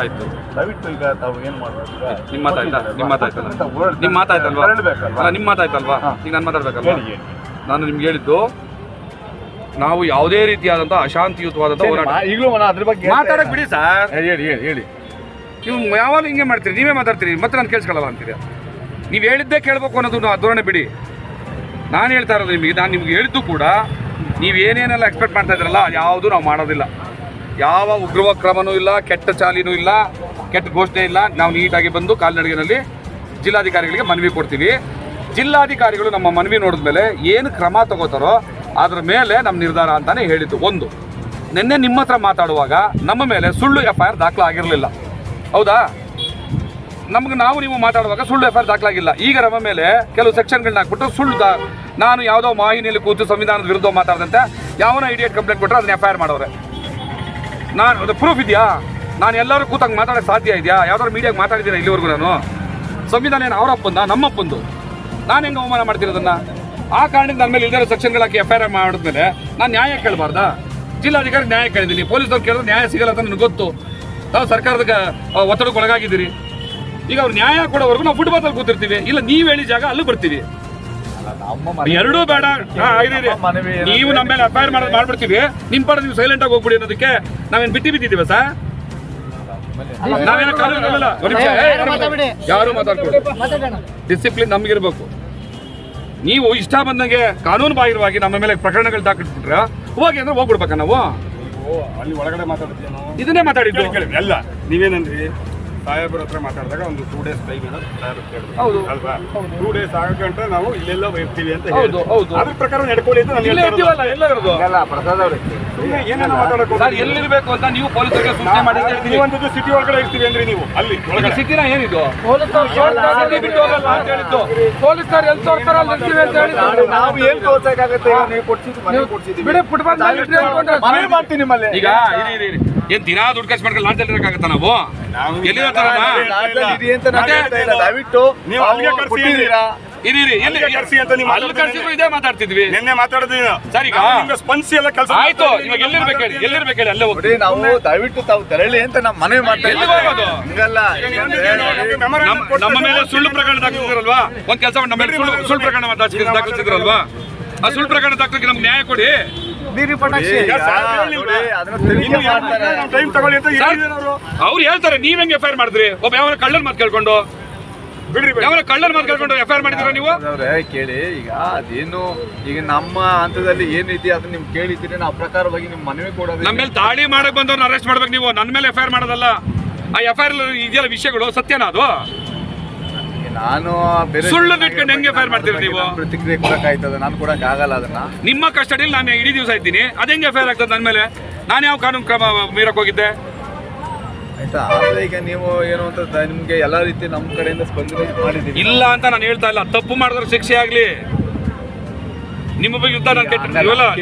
ಆಯ್ತು. ದಯವಿಟ್ಟು ಈಗ ತಾವು ಏನು ಮಾಡಬೇಕು? ನಿಮ್ಮ ಮಾತಾಯ್ತಲ್ವಾ? ನಿಮ್ಮ ಮಾತಾಯ್ತಲ್ವಾ? ಈಗ ನಾನು ಮಾತಾಡ್ಬೇಕಲ್ವಾ? ನಾನು ನಿಮ್ಗೆ ಹೇಳಿದ್ದು, ನಾವು ಯಾವುದೇ ರೀತಿಯಾದಂಥ ಅಶಾಂತಿಯುತವಾದಂಥ ಹೋರಾಟ ಈಗಲೂ ಅದ್ರ ಬಗ್ಗೆ ಮಾತಾಡಕ್ ಬಿಡಿ ಸರ್. ಹೇಳಿ ನೀವು ಯಾವಾಗ ಹಿಂಗೆ ಮಾಡ್ತೀರಿ, ನೀವೇ ಮಾತಾಡ್ತೀರಿ, ಮತ್ತೆ ನಾನು ಕೇಳಿಸ್ಕೊಳ್ಳಲ್ಲ ಅಂತೀರಿ. ನೀವು ಹೇಳಿದ್ದೇ ಕೇಳಬೇಕು ಅನ್ನೋದು ಧೋರಣೆ ಬಿಡಿ. ನಾನು ಹೇಳ್ತಾ ಇರೋದು ನಿಮಗೆ, ನಾನು ನಿಮ್ಗೆ ಹೇಳಿದ್ದು ಕೂಡ ನೀವು ಏನೇನೆಲ್ಲ ಎಕ್ಸ್ಪೆಕ್ಟ್ ಮಾಡ್ತಾ ಇದ್ರಲ್ಲ ಯಾವುದೂ ನಾವು ಮಾಡೋದಿಲ್ಲ. ಯಾವ ಉಗ್ರವ ಕ್ರಮನೂ ಇಲ್ಲ, ಕೆಟ್ಟ ಚಾಲಿನೂ ಇಲ್ಲ, ಕೆಟ್ಟ ಘೋಷಣೆ ಇಲ್ಲ. ನಾವು ನೀಟಾಗಿ ಬಂದು ಕಾಲ್ನಡಿಗೆನಲ್ಲಿ ಜಿಲ್ಲಾಧಿಕಾರಿಗಳಿಗೆ ಮನವಿ ಕೊಡ್ತೀವಿ. ಜಿಲ್ಲಾಧಿಕಾರಿಗಳು ನಮ್ಮ ಮನವಿ ನೋಡಿದ್ಮೇಲೆ ಏನು ಕ್ರಮ ತಗೋತಾರೋ ಅದ್ರ ಮೇಲೆ ನಮ್ಮ ನಿರ್ಧಾರ ಅಂತಾನೆ ಹೇಳಿದ್ದು. ಒಂದು, ನಿನ್ನೆ ನಿಮ್ಮ ಹತ್ರ ಮಾತಾಡುವಾಗ ನಮ್ಮ ಮೇಲೆ ಸುಳ್ಳು FIR ದಾಖಲಾಗಿರಲಿಲ್ಲ, ಹೌದಾ? ನಾವು ನೀವು ಮಾತಾಡುವಾಗ ಸುಳ್ಳು FIR ದಾಖಲಾಗಿಲ್ಲ. ಈಗ ನಮ್ಮ ಮೇಲೆ ಕೆಲವು ಸೆಕ್ಷನ್ಗಳನ್ನ ಹಾಕ್ಬಿಟ್ಟು ನಾನು ಯಾವುದೋ ವಾಹಿನಿಯಲ್ಲಿ ಕೂತು ಸಂವಿಧಾನದ ವಿರುದ್ಧ ಮಾತಾಡದಂತೆ ಯಾವನೋ ಇಡಿಯೇಟ್ ಕಂಪ್ಲೇಂಟ್ ಕೊಟ್ಟರೆ ಅದನ್ನ FIR ಮಾಡೋರೆ. ಅದು ಪ್ರೂಫ್ ಇದೆಯಾ? ನಾನು ಎಲ್ಲರೂ ಕೂತಂಗೆ ಮಾತಾಡೋಕ್ಕೆ ಸಾಧ್ಯ ಇದೆಯಾ? ಯಾವ್ದಾದ್ರು ಮೀಡಿಯಾಗೆ ಮಾತಾಡಿದ್ದೀನಿ ಇಲ್ಲಿವರೆಗೂ? ನಾನು ಸಂವಿಧಾನ ಏನು ಅವರಪ್ಪಂದ ನಮ್ಮಪ್ಪಂದು? ನಾನು ಹೆಂಗೆ ಅವಮಾನ ಮಾಡ್ತಿರೋದನ್ನ? ಆ ಕಾರಣಕ್ಕೆ ನನ್ನ ಮೇಲೆ ಇಲ್ಲದೇ ಸೆಕ್ಷನ್ಗಳು ಹಾಕಿ FIR ಮಾಡಿದ್ಮೇಲೆ ನಾನು ನ್ಯಾಯ ಕೇಳಬಾರ್ದಾ? ಜಿಲ್ಲಾಧಿಕಾರಿ ನ್ಯಾಯ ಕೇಳಿದ್ದೀನಿ, ಪೊಲೀಸವ್ರು ಕೇಳಿದ್ರೆ ನ್ಯಾಯ ಸಿಗಲ್ಲ ಅಂತ ನನಗೆ ಗೊತ್ತು. ನಾವು ಸರ್ಕಾರದ ಒತ್ತಡಕ್ಕೆ ಒಳಗಾಗಿದ್ದೀರಿ. ಈಗ ಅವ್ರು ನ್ಯಾಯ ಕೊಡೋವರೆಗೂ ನಾವು ಫುಟ್ಪಾತಲ್ಲಿ ಕೂತಿರ್ತೀವಿ, ಇಲ್ಲ ನೀವು ಹೇಳಿ ಜಾಗ ಅಲ್ಲೂ ಬರ್ತೀವಿ. ಎರಡೂ ಬೇಡ. ನೀವು ನಮ್ಮ ಮೇಲೆ FIR ಮಾಡ್ಬಿಡ್ತೀವಿ, ನಿಮ್ಮ ಪಡ ನೀವು ಸೈಲೆಂಟ್ ಆಗಿ ಹೋಗ್ಬಿಡಿ ಅನ್ನೋದಕ್ಕೆ ನಾವೇನು ಬಿಟ್ಟಿದ್ದೀವ ಸರ್? ನಾವೇನೋ ಕಾನೂನು ಯಾರು ಮಾತಾಡ್ಕೊಡಿ. ಡಿಸಿಪ್ಲಿನ್ ನಮಗಿರ್ಬೇಕು. ನೀವು ಇಷ್ಟ ಬಂದಂಗೆ ಕಾನೂನು ಬಾಹಿರವಾಗಿ ನಮ್ಮ ಮೇಲೆ ಪ್ರಕರಣಗಳು ದಾಖಲಿಟ್ಬಿಟ್ರೆ ಹೋಗಿ ಅಂದ್ರೆ ಹೋಗ್ಬಿಡ್ಬೇಕ ನಾವು? ಅಲ್ಲಿ ಒಳಗಡೆ ಮಾತಾಡ್ತೀವಿ ನಾವು, ಇದನ್ನೇ ಮಾತಾಡಿದ್ದು ಎಲ್ಲ. ನೀವೇನಂದ್ರಿ ಸಾಹೇಬ್ರ ಹತ್ರ ಮಾತಾಡಿದಾಗ ಒಂದು 2 days ಟೈಮ್ ಏನೋ ಹೌದು ಅಲ್ವಾ? 2 days ಆಗಂಟ ನಾವು ಇಲ್ಲೆಲ್ಲ ಇರ್ತೀವಿ ಅಂತ ಹೌದು ಹೌದು ಅದ್ರ ಪ್ರಕಾರ ನಡ್ಕೊಳ್ಳಿ ಅಂತ ಇಲ್ಲೇ ಇರ್ತೀವಲ್ಲ ಎಲ್ಲ ಇರೋದು. ಪ್ರಸಾದ್ ಅವ್ರೆ ಏನೇನೋ ಮಾತಾಡೋದು ಸರ್, ಎಲ್ಲಿರ್ಬೇಕು ಅಂತ ನೀವು ಪೊಲೀಸರಿಗೆ ಸೂಚನೆ ಮಾಡಿ ಹೇಳ್ತೀವಿ. ನೀವಂತದ್ದು ಸಿಟಿ ಒಳಗಡೆ ಇರ್ತೀವಿ ಅಂದ್ರೆ ನೀವು ಅಲ್ಲಿ ಒಳಗಡೆ ಸಿಟಿನ ಏನಿದು? ಬಿಟ್ಟು ಹೋಗಲ್ಲ ಅಂತ ಹೇಳಿದ್ದು. ಪೊಲೀಸರು ಎಲ್ಲಿ ತೋರ್ತಾರ ಅಲ್ಲಿ ಇರ್ತೀವಿ ಅಂತ ಹೇಳಿದ್ರು. ನಾವು ಏನ್ ತೋರ್ಸಕ್ಕಾಗತ್ತೆ? ನೀವು ಕೊಡ್ಸಿದ್ದು ಬಿಡಿ, ಫುಟ್ಬಾಲ್ ಮನವಿ ಮಾಡ್ತೀನಿ ನಿಮ್ಮಲ್ಲಿ. ಈಗ ಇರಿ ಏನ್ ದಿನಾ ದುಡ್ಡು ಖರ್ಚು ಮಾಡ್ಕೊಂಡು ಲಾಂಚ್ ಇರಕ್ಕಾಗತ್ತ? ನಾವು ಎಲ್ಲಿ ದಯವಿಟ್ಟು ನೀವು ಅಲ್ಲಿಗೆ ಕರ್ಸಿದ್ದೀರಾ? ಅಲ್ಲಿ ಕರ್ಸಿದ್ರು ಇದೇ ಮಾತಾಡ್ತಿದ್ವಿ. ನಿನ್ನೆ ಮಾತಾಡಿದ್ವಿ ಸರ್. ಈಗ ಸ್ಪಂದಿಸಿ ಎಲ್ಲ ಕೆಲಸ ಆಯ್ತು. ಇವಾಗ ಎಲ್ಲಿರ್ಬೇಕು ಹೇಳಿ, ಅಲ್ಲೇ ಹೋಗಿ ನಾವು ದಯವಿಟ್ಟು ತಾವು ತೆರಳಿ ಅಂತ ನಾವು ಮನವಿ ಮಾಡ್ತಾ ಎಲ್ಲಿಗೆ ಹೋಗೋದು? ಹಂಗಲ್ಲ, ನಮ್ಮ ಮೇಲೆ ಸುಳ್ಳು ಪ್ರಕರಣ ದಾಖಲಿಸಿದ್ರಲ್ವಾ? ಒಂದ್ ಕೆಲಸ ನಮ್ಮ ಮೇಲೆ ಸುಳ್ಳು ಪ್ರಕರಣ ದಾಖಲಿಸಿದ್ರಲ್ವಾ? ಆ ಸುಳ್ಳು ಪ್ರಕರಣ ದಾಖಲಿಗೆ ನಮ್ಗೆ ನ್ಯಾಯ ಕೊಡಿ. ಅವ್ರು ಹೇಳ್ತಾರೆ ನೀವ್ ಹೆಂಗೆ FIR ಮಾಡಿದ್ರಿ? ಒಬ್ಬ ಯಾವ ಕಳ್ಳನ್ ಮಾತು ಕೇಳ್ಕೊಂಡು ಯಾವ ಕಳ್ಳನ್ ಮಾತು ಕೇಳ್ಕೊಂಡು FIR ಮಾಡಿದಿರ ನೀವು? ಕೇಳಿ, ಈಗ ಅದೇನು ಈಗ ನಮ್ಮ ಹಂತದಲ್ಲಿ ಏನಿದೆ ಅದನ್ನ ನಿಮ್ಗೆ ಕೇಳಿದ್ದೀರಿ, ನಾವು ಪ್ರಕಾರವಾಗಿ ನಿಮ್ ಮನವಿ ಕೊಡೋದು. ನಮ್ಮ ಮೇಲೆ ದಾಳಿ ಮಾಡಕ್ ಬಂದವ್ರನ್ನ ಅರೆಸ್ಟ್ ಮಾಡ್ಬೇಕು ನೀವು, ನನ್ನ ಮೇಲೆ FIR ಮಾಡೋದಲ್ಲ. ಆ FIR ಇದೆಯಲ್ಲ ವಿಷಯಗಳು ಸತ್ಯನಾ? ಅದು ನಾನು ಸುಳ್ಳು ಇಟ್ಕೊಂಡು ಹೆಂಗೆ FIR ಮಾಡ್ತೀರಿ ನೀವು? ಪ್ರತಿಕ್ರಿಯೆ ಕೊಡಕ್ಕಾಯ್ತದ? ನಾನು ಕೊಡಕ್ ಆಗಲ್ಲ ಅದನ್ನ. ನಿಮ್ಮ ಕಸ್ಟಡಿಯಲ್ಲಿ ನಾನು ಇಡೀ ದಿವಸ ಇದ್ದೀನಿ, ಅದ್ ಹೆಂಗೆ FIR ಆಗ್ತದೆ ನನ್ನ ಮೇಲೆ? ನಾನು ಯಾವ ಕಾನೂನು ಕ್ರಮ ಮೀರಕ್ ಹೋಗಿದ್ದೆ? ಆಯ್ತಾ? ಆದ್ರೆ ಈಗ ನೀವು ಏನು ಅಂತ ನಿಮ್ಗೆ ಎಲ್ಲಾ ರೀತಿ ನಮ್ಮ ಕಡೆಯಿಂದ ಸ್ಪಂದನೆ ಮಾಡಿದ್ದೀವಿ. ಇಲ್ಲ ಅಂತ ನಾನು ಹೇಳ್ತಾ ಇಲ್ಲ. ತಪ್ಪು ಮಾಡಿದ್ರೆ ಶಿಕ್ಷೆ ಆಗ್ಲಿ. ನಿಮ್ಮ ವಿರುದ್ಧ ನಾನು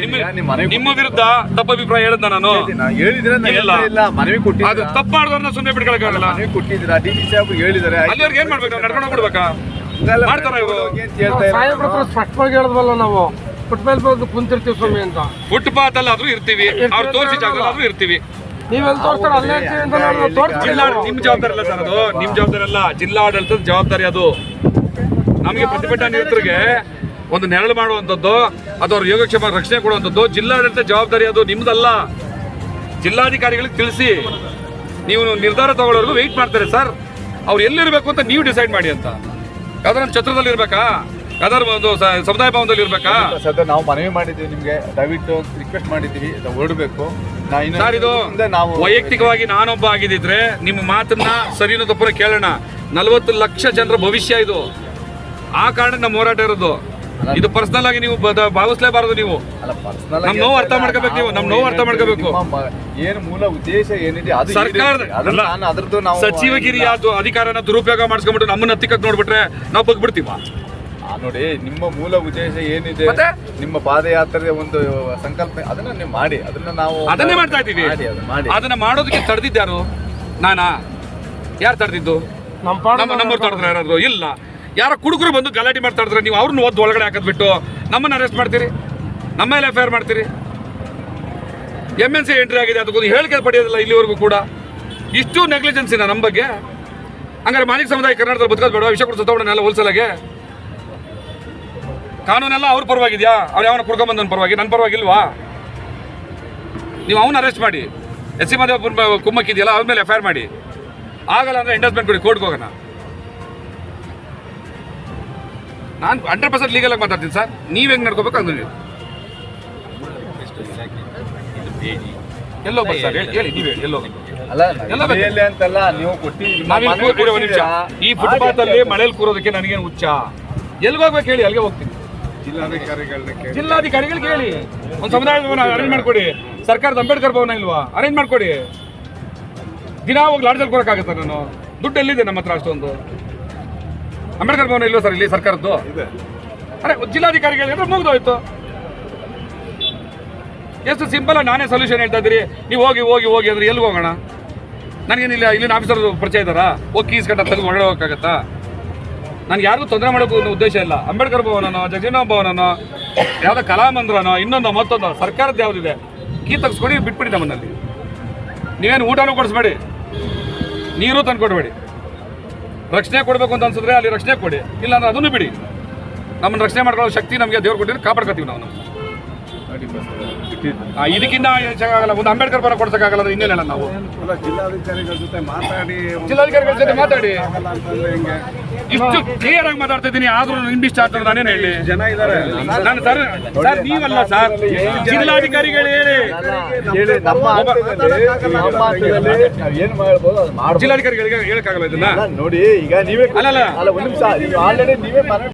ನಿಮ್ಮ ವಿರುದ್ಧ ತಪ್ಪು ಅಭಿಪ್ರಾಯ ಹೇಳಿದ್ದ ನಾನು ಹೇಳಿದ್ರೆ ಅದು ತಪ್ಪು ಮಾಡಿದ್ರನ್ನ ಸುಮ್ಮನೆ ಬಿಡ್ಕೊಳಕ್ಕಾಗಲ್ಲ. ಕೊಟ್ಟಿದ್ದೀರಾ? DG ಸಾಹೇಬ್ ಹೇಳಿದ್ದಾರೆ. ಅಲ್ಲಿವರೆಗೆ ಏನ್ ಮಾಡ್ಬೇಕು? ನಡ್ಕೊಂಡು ಹೋಗ್ಬಿಡ್ಬೇಕಾ? ಮಾಡ್ತಾರ ಇವರು? ಸ್ಪಷ್ಟವಾಗಿ ಹೇಳಿದ್ವಲ್ಲ ನಾವು, ಫುಟ್ಬಾಲ್ ಬಂದು ಕುಂತಿರ್ತೀವಿ ಸ್ವಾಮಿ ಅಂತ. ಫುಟ್ಪಾತ್ ಅಲ್ಲಾದ್ರೂ ಇರ್ತೀವಿ, ಅವ್ರು ತೋರಿಸಿ ಜಾಗದಲ್ಲಾದ್ರೂ ಇರ್ತೀವಿ. ನೀವೆಲ್ಲಿ ತೋರಿಸ್ತಾರ ಅಲ್ಲೇ ಇರ್ತೀವಿ ಅಂತ ನಿಮ್ ಜವಾಬ್ದಾರಿ ಅಲ್ಲ ಸರ್, ಅದು ನಿಮ್ ಜವಾಬ್ದಾರಿ ಅಲ್ಲ, ಜಿಲ್ಲಾಡಳಿತದ ಜವಾಬ್ದಾರಿ ಅದು. ನಮಗೆ ಪ್ರತಿಭಟನಾ ನಿರತರಿಗೆ ಒಂದು ನೆರಳು ಮಾಡುವಂಥದ್ದು, ಅದು ಅವ್ರ ಯೋಗಕ್ಷೇಮ ರಕ್ಷಣೆ ಕೊಡುವಂಥದ್ದು ಜಿಲ್ಲಾಡಳಿತ ಜವಾಬ್ದಾರಿ, ಅದು ನಿಮ್ದಲ್ಲ. ಜಿಲ್ಲಾಧಿಕಾರಿಗಳಿಗೆ ತಿಳಿಸಿ, ನೀವು ನಿರ್ಧಾರ ತಗೊಳ್ಳೋರ್ಗು ವೆಯ್ಟ್ ಮಾಡ್ತಾರೆ ಸರ್. ಅವ್ರು ಎಲ್ಲಿರ್ಬೇಕು ಅಂತ ನೀವು ಡಿಸೈಡ್ ಮಾಡಿ ಅಂತ. ಯಾವ್ದಾರ ಛತ್ರದಲ್ಲಿ ಇರ್ಬೇಕಾ? ಯಾವ್ದಾರು ಒಂದು ಸಮುದಾಯ ಭವನದಲ್ಲಿ ಇರ್ಬೇಕಾ? ಸರ್, ನಾವು ಮನವಿ ಮಾಡಿದ್ದೀವಿ, ನಿಮ್ಗೆ ದಯವಿಟ್ಟು ರಿಕ್ವೆಸ್ಟ್ ಮಾಡಿದ್ದೀವಿ, ಹೊರಡಬೇಕು ಸರ್. ಇದು ವೈಯಕ್ತಿಕವಾಗಿ ನಾನೊಬ್ಬ ಆಗಿದ್ದಿದ್ರೆ ನಿಮ್ಮ ಮಾತನ್ನ ಸರಿನೋ ತಪ್ಪು ಕೇಳೋಣ. 40 ಲಕ್ಷ ಜನರ ಭವಿಷ್ಯ ಇದು. ಆ ಕಾರಣ ನಮ್ಮ ಹೋರಾಟ ಇರೋದು. ಇದು ಪರ್ಸನಲ್ ಆಗಿ ನೀವು ಭಾವಿಸಲೇಬಾರದು. ನೀವು ನಮ್ ನೋವು ಅರ್ಥ ಮಾಡ್ಕೋಬೇಕು. ನೀವು ನಮ್ ನೋವು ಅರ್ಥ ಮಾಡ್ಕೋಬೇಕು. ಏನು ಮೂಲ ಉದ್ದೇಶ ಏನಿದೆ ಅದು ಸರ್ಕಾರದ ಸಚಿವಗಿರಿಯ ಅಧಿಕಾರನ ದುರುಪಯೋಗ ಮಾಡಿಸ್ಕೊಂಡ್ಬಿಟ್ಟು ನಮ್ಮನ್ನ ಹತ್ತಿಕ್ಕಕ್ ನೋಡ್ಬಿಟ್ರೆ ನಾವು ಬಗ್ಬಿಡ್ತೀವ. ನೋಡಿ, ನಿಮ್ಮ ಮೂಲ ಉದ್ದೇಶ ಏನಿದೆ, ನಿಮ್ಮ ಪಾದಯಾತ್ರೆ ಒಂದು ಸಂಕಲ್ಪ, ಅದನ್ನ ನೀವು ಮಾಡಿ. ಅದನ್ನೇ ಮಾಡ್ತಾ ಇದ್ದೀವಿ. ಅದನ್ನ ಮಾಡೋದಕ್ಕೆ ತಡೆದಿದ್ದಾರು ನಾನಾ? ಯಾರು ತಡೆದಿದ್ದು? ನಮ್ಮವ್ರು ತಡೆದ್ರ ಯಾರಾದ್ರು? ಇಲ್ಲ. ಯಾರ ಕುಡುಕರು ಬಂದು ಗಲಾಟೆ ಮಾಡ್ತಾ ಇದ್ರೆ ನೀವು ಅವ್ರನ್ನ ಓದ್ ಒಳಗಡೆ ಹಾಕದ್ಬಿಟ್ಟು ನಮ್ಮನ್ನ ಅರೆಸ್ಟ್ ಮಾಡ್ತೀರಿ, ನಮ್ಮ ಮೇಲೆ FIR ಮಾಡ್ತೀರಿ. MNC ಎಂಟ್ರಿ ಆಗಿದೆ, ಅದಕ್ಕೊಂದು ಹೇಳಿಕೆ ಪಡೆಯೋದಿಲ್ಲ ಇಲ್ಲಿವರೆಗೂ ಕೂಡ. ಇಷ್ಟು ನೆಗ್ಲಿಜೆನ್ಸಿನ ನಮ್ಮ ಬಗ್ಗೆ. ಹಂಗಾರೆ ಮಾಲಿಕ ಸಮುದಾಯ ಕರ್ನಾಟಕದಲ್ಲಿ ಬದುಕೋದು ಬೇಡ, ವಿಷ ಕೊಟ್ಟು ಸತ್ತವನ್ನೆಲ್ಲ ಹೋಲ್ಸಲಾಗೆ ಕಾನೂನೆಲ್ಲ ಅವ್ರ ಪರವಾಗಿದೆಯಾ? ಅವ್ರು ಯಾವನ ಕುಡ್ಕೊಂಬಂದನ ಪರವಾಗಿ, ನನ್ನ ಪರವಾಗಿಲ್ವಾ? ನೀವು ಅವನ್ನ ಅರೆಸ್ಟ್ ಮಾಡಿ, ಎಸ್ ಸಿ ಮಾದೇವಪ್ಪನ ಕುಮ್ಮಕ್ಕಿದೆಯಲ್ಲ ಅವ್ರ ಮೇಲೆ FIR ಮಾಡಿ. ಆಗಲ್ಲ ಅಂದರೆ ಎಂಡಸ್ಮೆಂಟ್ ಕೊಡಿ, ಕೋರ್ಟ್ಗೆ ಹೋಗೋಣ. ನಾನು 100% ಲೀಗಲಾಗಿ ಮಾತಾಡ್ತೀನಿ ಸರ್. ನೀವು ಹೆಂಗೆ ನಡ್ಕೋಬೇಕು ಅಂದ್ರೆ ನೀವು ಎಲ್ಲೋ ಸರ್ ಹೇಳಿ ನೀವು ಹೇಳಿ ಎಲ್ಲೋ ಅಲ್ಲ ಮನೆಯಲ್ಲಿ ಅಂತಲ್ಲ, ನೀವು ಈ ಫುಟ್ಪಾತ್ ಅಲ್ಲಿ ಮನೇಲಿ ಕೂರೋದಕ್ಕೆ ನನಗೇನು ಹುಚ್ಚ? ಎಲ್ಲಿಗೆ ಹೋಗ್ಬೇಕು ಹೇಳಿ, ಅಲ್ಲಿಗೆ ಹೋಗ್ತೀನಿ. ಜಿಲ್ಲಾಧಿಕಾರಿಗಳಿಗೆ ಹೇಳಿ ಒಂದು ಸಮುದಾಯ ಭವನ ಅರೇಂಜ್ ಮಾಡ್ಕೊಡಿ. ಸರ್ಕಾರದ ಅಂಬೇಡ್ಕರ್ ಭವನ ಇಲ್ವಾ? ಅರೇಂಜ್ ಮಾಡ್ಕೊಡಿ. ದಿನ ಹೋಗಿ ಲಾಡ್ಜಲ್ಲಿ ಕೊಡೋಕ್ಕಾಗತ್ತೆ? ನಾನು ದುಡ್ಡು ಎಲ್ಲಿದೆ ನಮ್ಮ ಹತ್ರ ಅಷ್ಟೊಂದು? ಅಂಬೇಡ್ಕರ್ ಭವನ ಇಲ್ವಾ ಸರ್ ಇಲ್ಲಿ ಸರ್ಕಾರದ್ದು? ಅರೆ ಜಿಲ್ಲಾಧಿಕಾರಿಗೆ ಹೇಳಿದ್ರೆ ಮುಗಿದೋಯ್ತು. ಎಷ್ಟು ಸಿಂಪಲ್ ಆಗಿ ನಾನೇ ಸೊಲ್ಯೂಷನ್ ಹೇಳ್ತಾ ಇದ್ದೀರಿ. ನೀವು ಹೋಗಿ ಹೋಗಿ ಹೋಗಿ ಅಂದ್ರೆ ಎಲ್ಲಿಗೆ ಹೋಗೋಣ? ನನಗೇನಿಲ್ಲ, ಇಲ್ಲಿನ ಆಫೀಸರ್ ಪರಿಚಯ ಇದ್ದಾರಾ? ಹೋಗಿ ಕೀಸ್ ಕಟ್ಟ ತೆಗೆದು ಹೊರಗಡೆ ಹೋಗೋಕ್ಕಾಗತ್ತಾ? ನನಗೆ ಯಾರಿಗೂ ತೊಂದರೆ ಮಾಡೋಕ್ಕೂ ಉದ್ದೇಶ ಇಲ್ಲ. ಅಂಬೇಡ್ಕರ್ ಭವನನೋ, ಜಗಜೀವನ ಭವನನೋ, ಯಾವುದೋ ಕಲಾಮಂದಿರನೋ, ಇನ್ನೊಂದು ಮತ್ತೊಂದು ಸರ್ಕಾರದ ಯಾವುದಿದೆ ಕೀ ತೆಗೆಸ್ಕೊಡಿ, ಬಿಟ್ಬಿಡಿ. ನಮ್ಮನ್ನಲ್ಲಿ ನೀವೇನು ಊಟನೂ ಕೊಡಿಸ್ಬೇಡಿ, ನೀರು ತಂದು ಕೊಡಬೇಡಿ. ರಕ್ಷಣೆ ಕೊಡಬೇಕು ಅಂತ ಅನ್ಸಿದ್ರೆ ಅಲ್ಲಿ ರಕ್ಷಣೆ ಕೊಡಿ, ಇಲ್ಲ ಅಂದ್ರೆ ಅದನ್ನು ಬಿಡಿ. ನಮ್ಮನ್ನು ರಕ್ಷಣೆ ಮಾಡ್ಕೊಳ್ಳೋ ಶಕ್ತಿ ನಮಗೆ ದೇವ್ರು ಕೊಟ್ಟಿದ್ರೆ ಕಾಪಾಡ್ಕೊತೀವಿ ನಾವು. ಇದಕ್ಕಿಂತ ಹೆಚ್ಚಾಗಲ್ಲ. ಒಂದು ಅಂಬೇಡ್ಕರ್ ಭವನ ಕೊಡ್ಸೋಕ್ಕಾಗಲ್ಲ ಅಂದ್ರೆ ಇನ್ನೇನಲ್ಲ ನಾವು ಜಿಲ್ಲಾಧಿಕಾರಿಗಳ ಜೊತೆ ಮಾತಾಡಿ ಇಷ್ಟು ಕ್ಲಿಯರ್ ಆಗಿ ಮಾತಾಡ್ತಾ ಇದ್ದೀನಿ. ಆದ್ರೂ ಇಂಡಿಸ್ಟ್ ಆಗ್ತದೆ ನಾನೇನು ಹೇಳಿ? ಜನ ಇದ್ದಾರೆ. ನಾನು ಸರ್ ನೀವಲ್ಲ ಸರ್, ಜಿಲ್ಲಾಧಿಕಾರಿಗಳು ಹೇಳಿ. ಜಿಲ್ಲಾಧಿಕಾರಿಗಳಿಗೆ ಹೇಳಕ್ಕಾಗಲ್ಲ ಇದನ್ನ ನೋಡಿ. ಈಗ ನೀವೇ ಅಲ್ಲ ಒಂದು ನಿಮಿಷ, ಆಲ್ರೆಡಿ ನೀವೇ